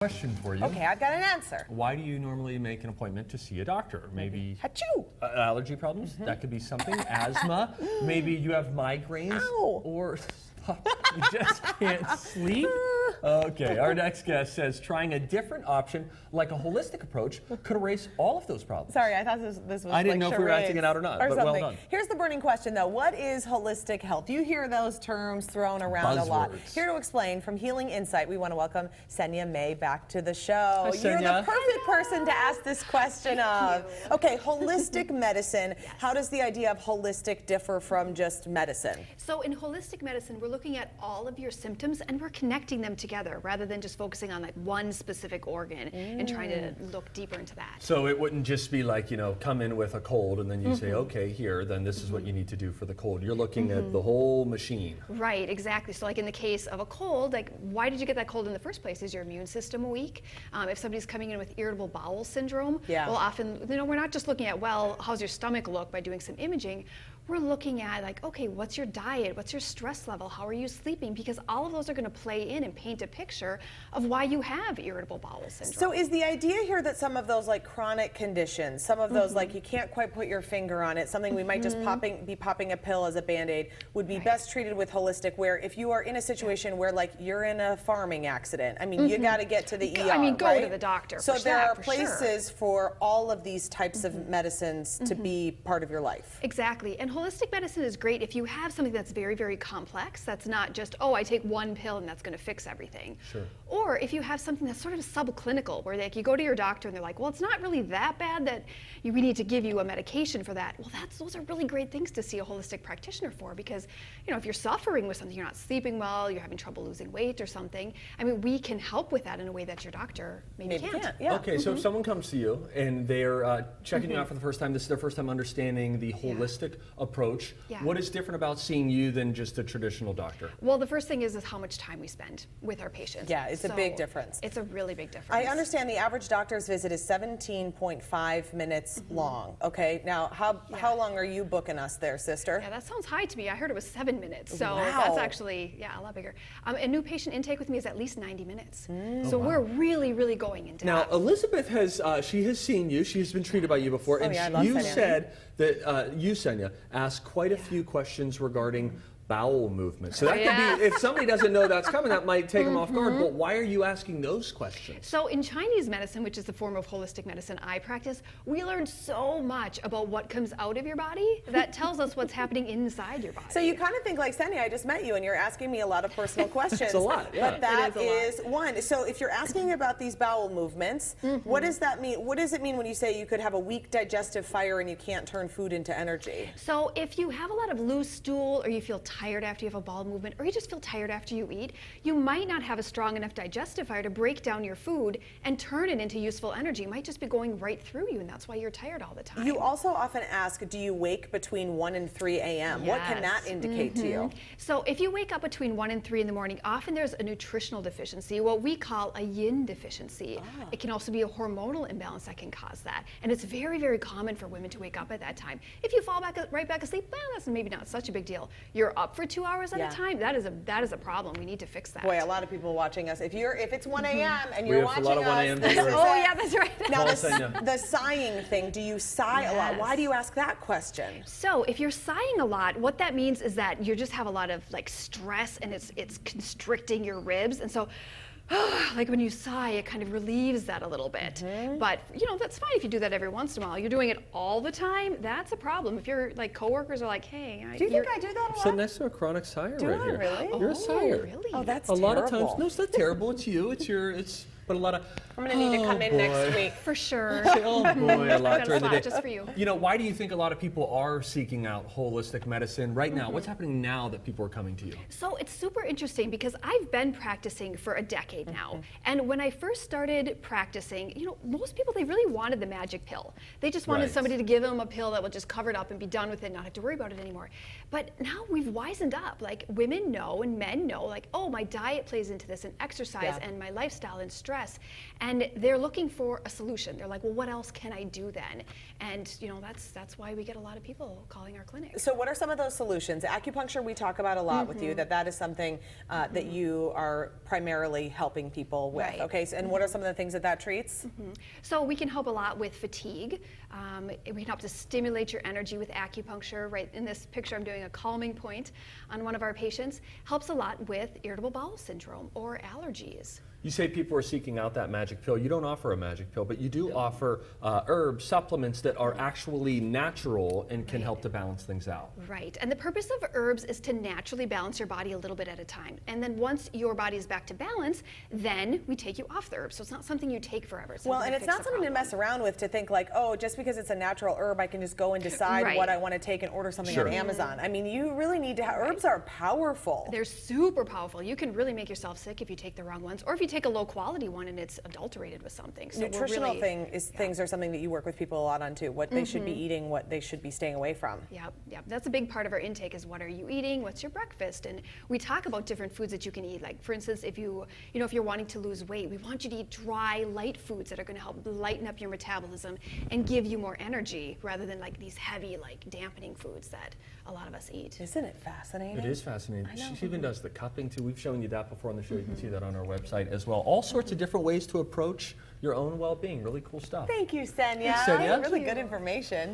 Question for you. Okay, I've got an answer. Why do you normally make an appointment to see a doctor? Maybe Achoo! Allergy problems? That could be something. Asthma? Maybe you have migraines? Ow. Or you just can't sleep? Okay, our next guest says trying a different option, like a holistic approach, could erase all of those problems. Sorry, I thought this was I didn't like know if we were acting it out or not, but well done. Here's the burning question, though. What is holistic health? You hear those terms thrown around a lot. Here to explain, from Healing Insight, we want to welcome Senya May back to the show. Hi, You're Senya. the perfect person to ask this question of. Okay, holistic medicine. Yes. How does the idea of holistic differ from just medicine? So in holistic medicine, we're looking at all of your symptoms and we're connecting them together rather than just focusing on like one specific organ and trying to look deeper into that. So it wouldn't just be like, you know, come in with a cold and then you say, okay, here, then this is what you need to do for the cold. You're looking at the whole machine. Right, exactly. So like in the case of a cold, like why did you get that cold in the first place? Is your immune system weak? If somebody's coming in with irritable bowel syndrome, well often, you know, we're not just looking at, well, how's your stomach look by doing some imaging. We're looking at like, okay, what's your diet? What's your stress level? How are you sleeping? Because all of those are going to play in and paint a picture of why you have irritable bowel syndrome. So is the idea here that some of those like chronic conditions, some of those like you can't quite put your finger on it, something we might just be popping a pill as a Band-Aid, would be best treated with holistic, where if you are in a situation where like you're in a farming accident, I mean, you got to get to the ER, I mean, go right? to the doctor. So for there that, are for places sure. for all of these types of medicines to be part of your life. Exactly, and holistic medicine is great if you have something that's very, very complex, that's not just, oh, I take one pill and that's going to fix everything. Sure. Or if you have something that's sort of subclinical, where like you go to your doctor and they're like, well, it's not really that bad that we need to give you a medication for that. Well, those are really great things to see a holistic practitioner for, because, you know, if you're suffering with something, you're not sleeping well, you're having trouble losing weight or something, I mean, we can help with that in a way that your doctor maybe can't. Yeah. Okay, so if someone comes to you and they're checking you out for the first time, this is their first time understanding the holistic approach, what is different about seeing you than just a traditional doctor? Well, the first thing is how much time we spend with our patients. Yeah, it's a big difference. It's a really big difference. I understand the average doctor's visit is 17.5 minutes long. Okay, now how long are you booking us there, sister? Yeah, that sounds high to me. I heard it was 7 minutes, so Wow. that's actually, a lot bigger. A new patient intake with me is at least 90 minutes. So we're really, really going into Now, depth. Elizabeth has seen you. She's been treated by you before, and yeah, I love you Senya. said that you, Senya, asked quite a few questions regarding bowel movement. So that could be, if somebody doesn't know that's coming, that might take them off guard. But why are you asking those questions? So in Chinese medicine, which is the form of holistic medicine I practice, we learn so much about what comes out of your body that tells us what's happening inside your body. So you kind of think like, Senya, I just met you and you're asking me a lot of personal questions. It's a lot, yeah. But that It is is one. So if you're asking about these bowel movements, what does that mean? What does it mean when you say you could have a weak digestive fire and you can't turn food into energy? So if you have a lot of loose stool, or you feel tired after you have a bowel movement, or you just feel tired after you eat, you might not have a strong enough digestive fire to break down your food and turn it into useful energy. It might just be going right through you, and that's why you're tired all the time. You also often ask, do you wake between 1 and 3 a.m.? What can that indicate to you? So if you wake up between 1 and 3 in the morning, often there's a nutritional deficiency, what we call a yin deficiency. It can also be a hormonal imbalance that can cause that. And it's very, very common for women to wake up at that time. If you fall right back asleep, well, that's maybe not such a big deal. You're up for 2 hours at a time, that is a problem. We need to fix that. Boy, a lot of people watching us. If it's 1 a.m. and We you're have a watching lot of 1 us, a.m. this viewers. is Oh it. yeah, that's right. Now Senya. the sighing thing, do you sigh a lot? Why do you ask that question? So if you're sighing a lot, what that means is that you just have a lot of like stress and it's constricting your ribs, and so like when you sigh, it kind of relieves that a little bit. But you know, that's fine if you do that every once in a while. You're doing it all the time, that's a problem. If your like coworkers are like, hey, Do you think I do that a lot? Sit next to a chronic sigher Do right I here. really? You're a sire. Really? Oh, that's A lot of terrible. times, no, it's not terrible. It's you. But a lot of. I'm gonna need to come in next week. For sure. Oh boy, a lot during the day. Just for you. You know, why do you think a lot of people are seeking out holistic medicine right now? What's happening now that people are coming to you? So it's super interesting because I've been practicing for a decade now. And when I first started practicing, you know, most people, they really wanted the magic pill. They just wanted somebody to give them a pill that would just cover it up and be done with it and not have to worry about it anymore. But now we've wisened up. Like women know and men know, like, oh, my diet plays into this, and exercise and my lifestyle and stress. stress, and they're looking for a solution. They're like, well, what else can I do then? And that's why we get a lot of people calling our clinic. So what are some of those solutions? Acupuncture we talk about a lot with you, that is something that you are primarily helping people with. Right. Okay, so, and what are some of the things that treats? So we can help a lot with fatigue. We can help to stimulate your energy with acupuncture. Right in this picture, I'm doing a calming point on one of our patients. Helps a lot with irritable bowel syndrome or allergies. You say people are seeking out that magic pill. You don't offer a magic pill, but you do offer herb supplements that are actually natural and can help to balance things out. Right, and the purpose of herbs is to naturally balance your body a little bit at a time. And then once your body is back to balance, then we take you off the herbs. So it's not something you take forever. Well, and it's not something to mess around with, to think like, oh, just because it's a natural herb, I can just go and decide what I want to take and order something on Amazon. I mean, you really need to have, herbs are powerful. They're super powerful. You can really make yourself sick if you take the wrong ones, or if you take a low quality one and it's adulterated with something. So nutritional things are something that you work with people a lot on too. What they should be eating, what they should be staying away from. Yep. That's a big part of our intake is what are you eating? What's your breakfast? And we talk about different foods that you can eat. Like for instance, if you're wanting to lose weight, we want you to eat dry, light foods that are going to help lighten up your metabolism and give you more energy rather than like these heavy, like dampening foods that a lot of us eat. Isn't it fascinating? It is fascinating. She even does the cupping too. We've shown you that before on the show. You can see that on our website as well. All sorts of different ways to approach your own well-being. Really cool stuff. Thank you, Senya. Thanks, Senya. Really good information.